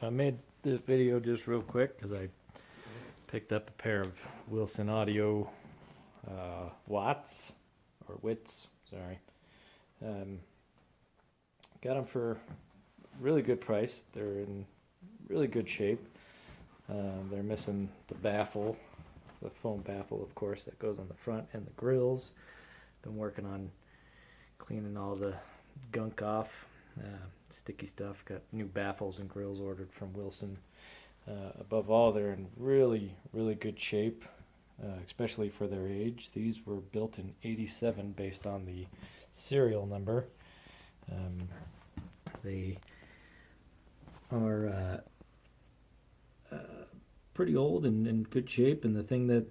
So I made this video just real quick because I picked up a pair of Wilson Audio Watts or Wits. Sorry. Um, got them for a really good price. They're in really good shape. They're missing the baffle, the foam baffle, of course, that goes on the front, and the grills. Been working on cleaning all the gunk off, sticky stuff. Got new baffles and grills ordered from Wilson. Above all, they're in really, really good shape, especially for their age. These were built in '87 based on the serial number. They are pretty old and in good shape, and the thing that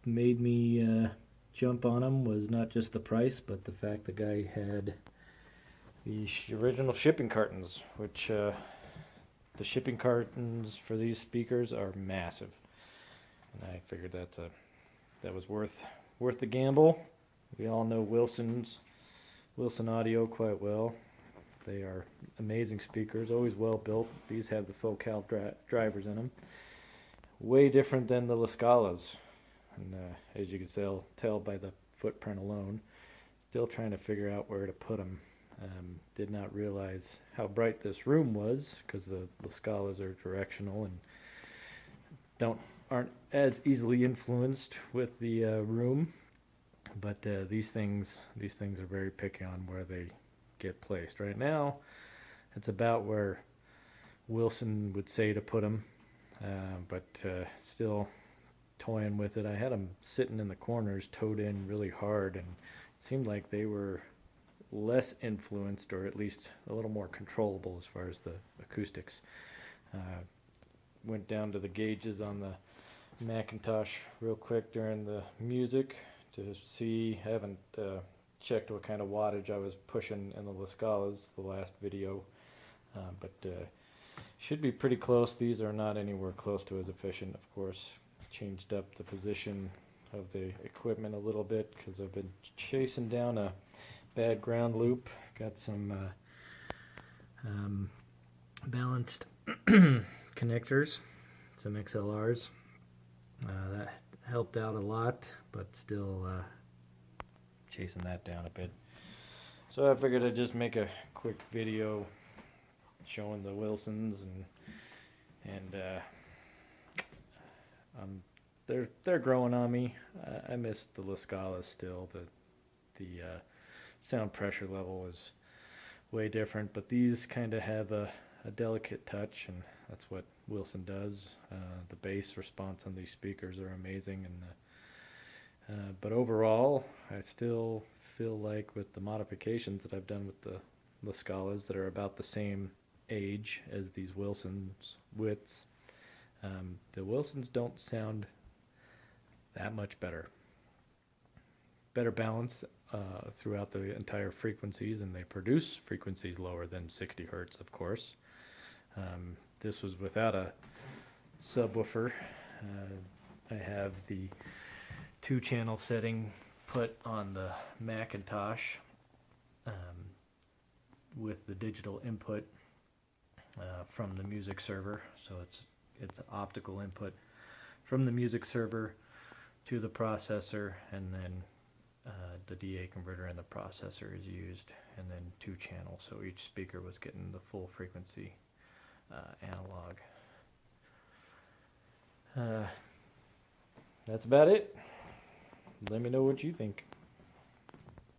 made me jump on them was not just the price, but the fact the guy had the original shipping cartons, which the shipping cartons for these speakers are massive, and I figured that was worth the gamble. We all know Wilson Audio quite well. They are amazing speakers, always well built. These have the Focal drivers in them. Way different than the Lascalas, and as you can tell by the footprint alone, still trying to figure out where to put them. Did not realize how bright this room was because the Lascalas are directional and aren't as easily influenced with the room. But these things are very picky on where they get placed. Right now, it's about where Wilson would say to put them, but still toying with it. I had them sitting in the corners, towed in really hard, and it seemed like they were less influenced, or at least a little more controllable as far as the acoustics. Went down to the gauges on the Macintosh real quick during the music to see. I haven't checked what kind of wattage I was pushing in the Lascalas the last video, but should be pretty close. These are not anywhere close to as efficient, of course. Changed up the position of the equipment a little bit because I've been chasing down a bad ground loop. Got some balanced connectors, some XLRs. That helped out a lot, but still chasing that down a bit. So I figured I'd just make a quick video showing the Wilsons, and they're growing on me. I miss the Lascalas still. The sound pressure level is way different, but these kind of have a delicate touch, and that's what Wilson does. The bass response on these speakers are amazing, and but overall, I still feel like with the modifications that I've done with the Lascalas that are about the same age as these Wilsons Wits, the Wilsons don't sound that much better. Better balance throughout the entire frequencies, and they produce frequencies lower than 60 hertz, of course. This was without a subwoofer. I have the 2-channel setting put on the Macintosh with the digital input from the music server. So it's optical input from the music server to the processor, and then the DA converter in the processor is used, and then 2 channels, so each speaker was getting the full frequency analog. That's about it. Let me know what you think.